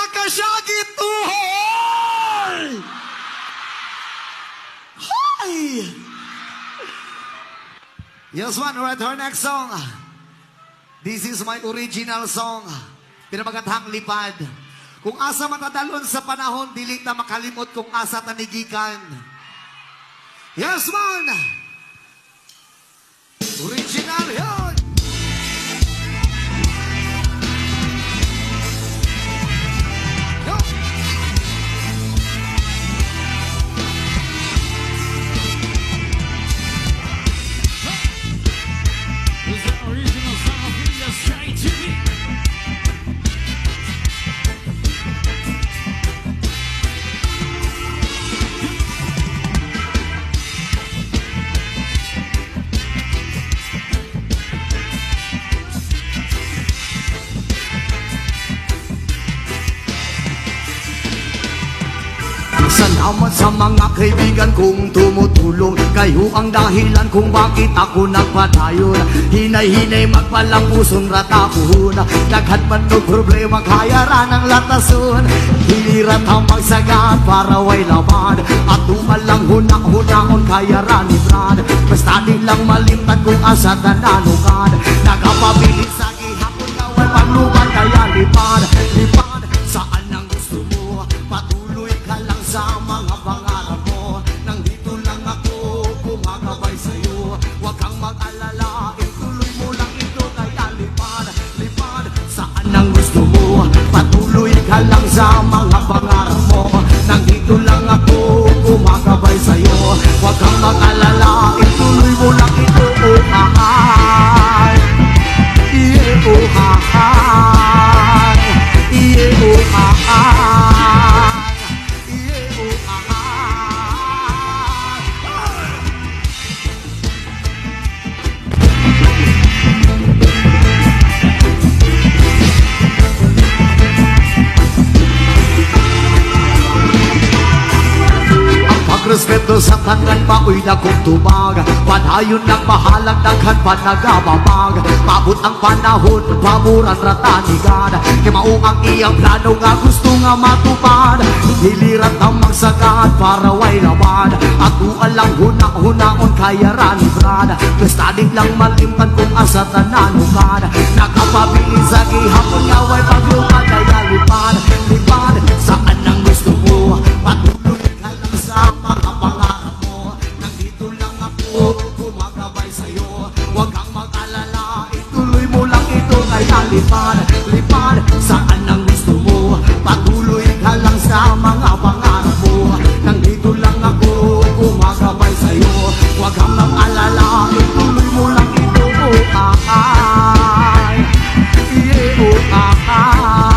kasyagit tuhoy! Hi! Yes, one, right, our next song. This is my original song. Pinamagathang lipad. Kung asa matadalon sa panahon, dili na makalimot kung asa tanigikan. Yes, man! Original yun! Yo! It's the original song of India straight to me. Salamat sa mga kaibigan kong tumutulong. Kayo ang dahilan kung bakit ako nagpadayon. Hinay-hinay magpalang pusong ratahon. Daghan man no problema kaya ranang latason. Hilirat ang magsagat para way laban. At tumalang hunak-hunakon kaya rani brad. Basta nilang malimtan kung asa tananukan. Nagapabilis sa gihapon kawal pagluban kaya lipad. Lipad saan ang gusto mo. Patuloy ka lang sa mga pangarap mo. Nang dito lang ako kumagabay sa'yo. Huwag kang mag-alala, ituloy mo lang ito. Kaya lipad, lipad, saan ang gusto mo. Patuloy ka lang sa mga pangarap mo. Nang dito lang ako kumagabay sa'yo. Huwag kang mag-alala, ituloy mo lang ito. Oh, hahay, yeah, oh, hahay, yeah, oh, hahay. Respeto sa tangan paoy na kong tubag. Padayon ng mahalang daghan pa nagababag. Mabot ang panahon, pamuran ratanigan. Kimao ang iyang plano nga gusto nga matupad. Hilirat ang magsagat para way laban. At ualang hunak-hunaon kaya rani brad. Basta di lang malimpan kung asa tananukan. Nakapabilis sa gihapon nga way paglupan. Kaya lipad, lipad, saan ang gusto mo. Patuloy ka lang sa mga pangarap mo. Nandito lang ako kumagabay sa'yo. Huwag kang mag-alala, ituloy mo lang ito. Kaya lipad, lipad, saan ang gusto mo. Patuloy ka lang sa mga pangarap mo. Nandito lang ako kumagabay sa'yo. Huwag kang mag-alala, ituloy mo lang ito. Oh, ahay, yeah, oh, ahay.